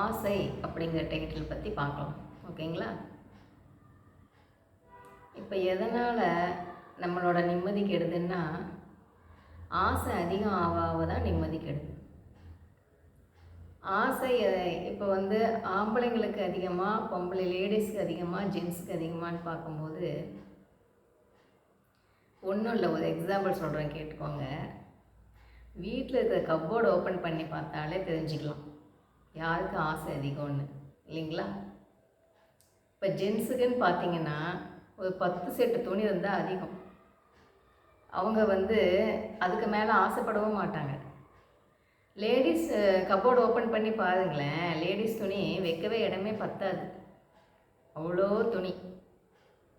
ஆசை அப்படிங்கிற டைட்டில் பற்றி பார்க்கலாம். ஓகேங்களா? இப்போ எதனால் நம்மளோட நிம்மதி கெடுதுன்னா, ஆசை அதிகம் ஆக தான் நிம்மதி கெடுது. ஆசை இப்போ ஆம்பளைங்களுக்கு அதிகமாக, பொம்பளை லேடிஸ்க்கு அதிகமாக, ஜென்ஸுக்கு அதிகமானு பார்க்கும்போது ஒன்றும் இல்லை. ஒரு எக்ஸாம்பிள் சொல்கிறேன், கேட்டுக்கோங்க. வீட்டில் இருக்கிற கப்போர்டு ஓப்பன் பண்ணி பார்த்தாலே தெரிஞ்சுக்கலாம் யாருக்கு ஆசை அதிகம்னு, இல்லைங்களா? இப்போ ஜென்ஸுக்குன்னு பார்த்தீங்கன்னா ஒரு 10 செட்டு துணி இருந்தால் அதிகம். அவங்க அதுக்கு மேலே ஆசைப்படவும் மாட்டாங்க. லேடிஸ் கப்போர்டு ஓப்பன் பண்ணி பாருங்களேன், லேடிஸ் துணி வைக்கவே இடமே பத்தாது, அவ்வளோ துணி.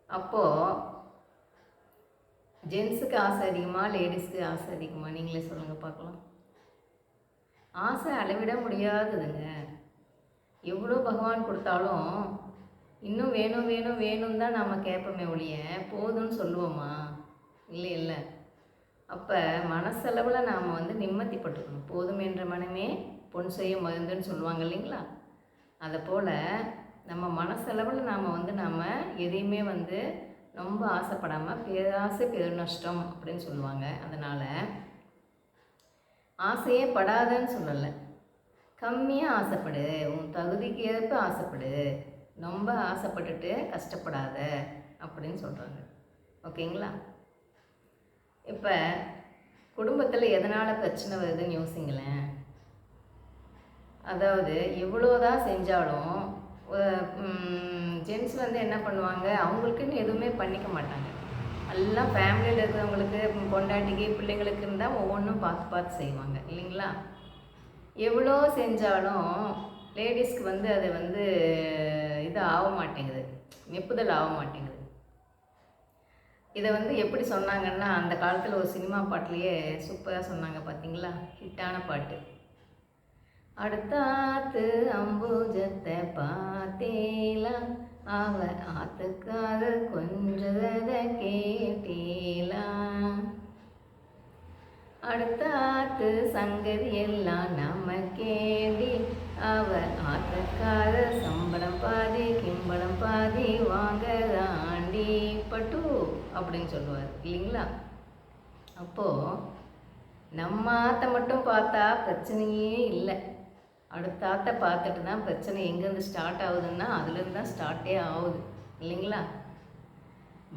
அப்போது ஜென்ஸுக்கு ஆசை அதிகமாக, லேடிஸ்க்கு ஆசை அதிகமாக? நீங்களே சொல்லுங்கள் பார்க்கலாம். ஆசை அளவிட முடியாதுங்க. எவ்வளோ பகவான் கொடுத்தாலும் இன்னும் வேணும் வேணும் வேணும் தான் நாம் கேட்போமே ஒழிய போதும்னு சொல்லுவோமா? இல்லை இல்லை. அப்போ மனசளவில் நாம் நிம்மதிப்பட்டுக்கணும். போதும் என்ற மனமே பொன் செய்யும் மருந்துன்னு சொல்லுவாங்க, இல்லைங்களா? அதை போல் நம்ம மனசளவில் நாம் எதையுமே ரொம்ப ஆசைப்படாமல், பேராசை பெருநஷ்டம் அப்படின்னு சொல்லுவாங்க. அதனால் ஆசையே படாதன்னு சொல்லலை, கம்மியாக ஆசைப்படு, உன் தகுதிக்கு ஏற்ப ஆசைப்படு, ரொம்ப ஆசைப்பட்டுட்டு கஷ்டப்படாத அப்படின்னு சொல்கிறாங்க. ஓகேங்களா? இப்போ குடும்பத்தில் எதனால் பிரச்சனை வருதுன்னு யோசிங்களேன். அதாவது எவ்வளோதான் செஞ்சாலும் ஜென்ஸ் என்ன பண்ணுவாங்க, அவங்களுக்குன்னு எதுவுமே பண்ணிக்க மாட்டாங்க. எல்லாம் ஃபேமிலியில் இருக்கிறவங்களுக்கு, பொண்டாட்டிக்கு, பிள்ளைங்களுக்கு இருந்தால் ஒவ்வொன்றும் பார்த்து பார்த்து செய்வாங்க, இல்லைங்களா? எவ்வளோ செஞ்சாலும் லேடிஸ்க்கு அது இது ஆக மாட்டேங்குது, மெப்புதல் ஆக மாட்டேங்குது. இதை எப்படி சொன்னாங்கன்னா, அந்த காலத்தில் ஒரு சினிமா பாட்டிலையே சூப்பராக சொன்னாங்க, பார்த்தீங்களா? ஹிட்டான பாட்டு. அடுத்தாத்து அம்பூஜத்தை பார்த்தேலா, அவ ஆத்துக்கார கொஞ்சத கேட்டீலா, அடுத்தாத்து சங்கதி எல்லாம் நம்ம கேடி, அவ ஆத்துக்கார சம்பளம் பாதி கிம்பளம் பாதி வாங்கதாண்டி பட்டு அப்படின்னு சொல்லுவார், இல்லைங்களா? அப்போது நம்ம ஆற்றை மட்டும் பார்த்தா பிரச்சனையே இல்லை, அடுத்த ஆற்றை பார்த்துட்டு தான் பிரச்சனை எங்கேருந்து ஸ்டார்ட் ஆகுதுன்னா அதுலேருந்து தான் ஸ்டார்ட்டே ஆகுது, இல்லைங்களா?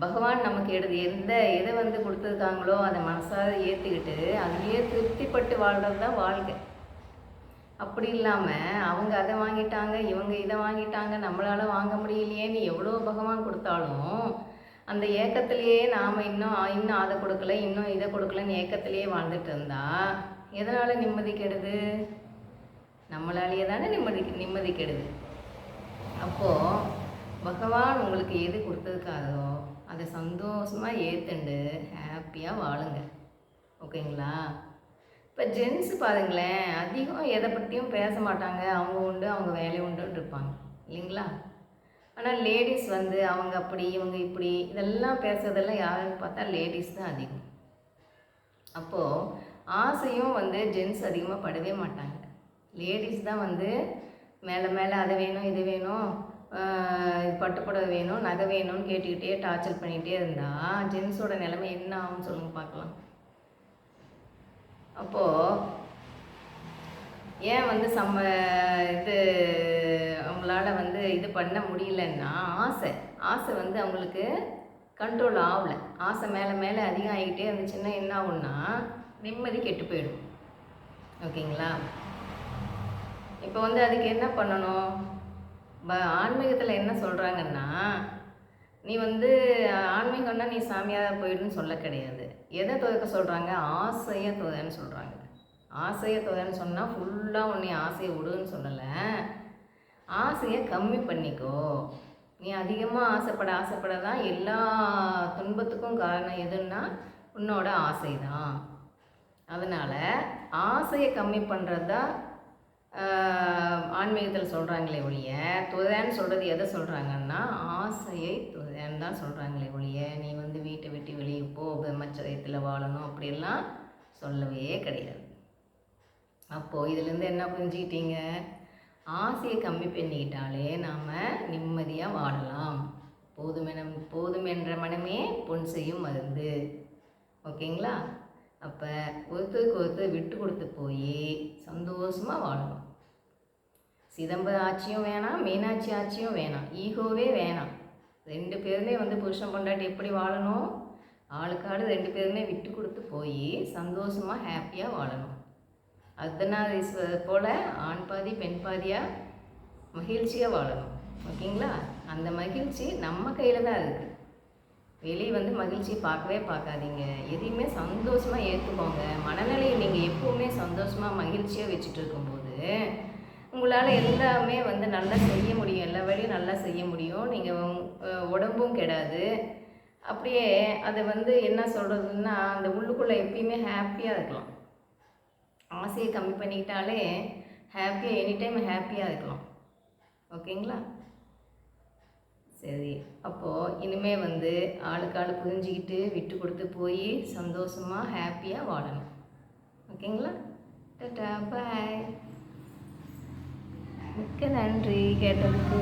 பகவான் நமக்கு எதை கொடுத்துருக்காங்களோ அதை மனசார ஏற்றுக்கிட்டு அதுலேயே திருப்திப்பட்டு வாழ்கிறது தான் வாழ்க்கை. அப்படி இல்லாமல் அவங்க அதை வாங்கிட்டாங்க, இவங்க இதை வாங்கிட்டாங்க, நம்மளால் வாங்க முடியலையேன்னு எவ்வளோ பகவான் கொடுத்தாலும் அந்த ஏக்கத்திலேயே நாம் இன்னும் அதை கொடுக்கல, இன்னும் இதை கொடுக்கலன்னு ஏக்கத்திலேயே வாழ்ந்துட்டு இருந்தால் எதனால் நிம்மதி கெடுது? நம்மளாலேயே தானே நிம்மதி கெடுது. அப்போது பகவான் உங்களுக்கு எது கொடுத்துருக்காரோ அதை சந்தோஷமாக ஏற்றுண்டு ஹாப்பியாக வாழுங்க. ஓகேங்களா? இப்போ ஜென்ஸ் பாருங்களேன், அதிகம் எதை பற்றியும் பேச மாட்டாங்க, அவங்க உண்டு அவங்க வேலை உண்டுன்னு இருப்பாங்க, இல்லைங்களா? ஆனால் லேடிஸ் அவங்க அப்படி இவங்க இப்படி இதெல்லாம் பேசுறதெல்லாம் யாருன்னு பார்த்தா லேடிஸ் தான் அதிகம். அப்போது ஆசையும் ஜென்ஸ் அதிகமாக படவே மாட்டாங்க. லேடிஸ் தான் மேலே மேலே அதை வேணும் இது வேணும், பட்டுப்புடவை வேணும், நகை வேணும்னு கேட்டுக்கிட்டே டார்ச்சர் பண்ணிகிட்டே இருந்தால் ஜென்ஸோட நிலைமை என்ன ஆகும்னு சொல்லுங்கள் பார்க்கலாம். அப்போது ஏன் இது அவங்களால இது பண்ண முடியலன்னா ஆசை அவங்களுக்கு கண்ட்ரோல் ஆகலை. ஆசை மேலே மேலே அதிகம் ஆகிக்கிட்டே இருந்துச்சுன்னா என்ன ஆகும்னா நிம்மதி கெட்டு போயிடும். ஓகேங்களா? இப்போ அதுக்கு என்ன பண்ணணும்? ஆன்மீகத்தில் என்ன சொல்கிறாங்கன்னா, நீ ஆன்மீகம்னா நீ சாமியாக போயிடுன்னு சொல்ல கிடையாது. எதை துவைக்க சொல்கிறாங்க? ஆசையை துவைன்னு சொல்கிறாங்க. ஆசையை துவைன்னு சொன்னால் ஃபுல்லாக உன்னை ஆசையை விடுன்னு சொல்லலை, ஆசையை கம்மி பண்ணிக்கோ. நீ அதிகமாக ஆசைப்பட தான் எல்லா துன்பத்துக்கும் காரணம் எதுன்னா உன்னோட ஆசை தான். அதனால் ஆசையை கம்மி பண்ணுறது தான் ஆன்மீகத்தில் சொல்கிறாங்களே ஒழிய, துதைன்னு சொல்கிறது எதை சொல்கிறாங்கன்னா ஆசையை துதைன்னு தான் சொல்கிறாங்களே ஒழிய, நீ வீட்டை விட்டு வெளியே போ, பிரம்மச்சரியத்தில் வாழணும் அப்படியெல்லாம் சொல்லவே கிடையாது. அப்போது இதிலேருந்து என்ன புரிஞ்சுக்கிட்டீங்க? ஆசையை கம்மி பண்ணிக்கிட்டாலே நாம் நிம்மதியாக வாழலாம். போதுமென்ற மனமே பொன் செய்யும் மருந்து. ஓகேங்களா? அப்போ ஒருத்தருக்கு ஒருத்தர் விட்டு கொடுத்து போய் சந்தோஷமாக வாழணும். சிதம்பரம் ஆட்சியும் வேணாம், மீனாட்சி ஆட்சியும் வேணாம், ஈகோவே வேணாம். 2 பேருமே புருஷன் பொண்டாட்டி எப்படி வாழணும்? ஆளுக்கு ஆள் 2 பேருமே விட்டு கொடுத்து போய் சந்தோஷமாக ஹாப்பியாக வாழணும். அர்த்தநாரீஸ்வரர் போல் ஆண் பாதி பெண் பாதியாக மகிழ்ச்சியாக வாழணும். ஓகேங்களா? அந்த மகிழ்ச்சி நம்ம கையில் தான் இருக்குது. வெளியே மகிழ்ச்சி பார்க்கவே பார்க்காதீங்க. எதையுமே சந்தோஷமாக ஏற்றுக்கோங்க. மனநிலையை நீங்கள் எப்போவுமே சந்தோஷமாக மகிழ்ச்சியாக வச்சுட்டு இருக்கும்போது உங்களால் எல்லாமே நல்லா செய்ய முடியும். எல்லா வேலையும் நல்லா செய்ய முடியும். நீங்கள் உடம்பும் கெடாது. அப்படியே அதை என்ன சொல்கிறதுன்னா, அந்த உள்ளுக்குள்ளே எப்பயுமே ஹாப்பியாக இருக்கலாம். ஆசையை கம்மி பண்ணிக்கிட்டாலே ஹாப்பியாக எனி டைம் ஹாப்பியாக இருக்கலாம். ஓகேங்களா? சரி, அப்போது இனிமேல் ஆளுக்கு ஆள் புரிஞ்சிக்கிட்டு விட்டு கொடுத்து போய் சந்தோஷமாக ஹாப்பியாக வாழணும். ஓகேங்களா? டாடா, பாய். மிக்க நன்றி கேட்டதுக்கு.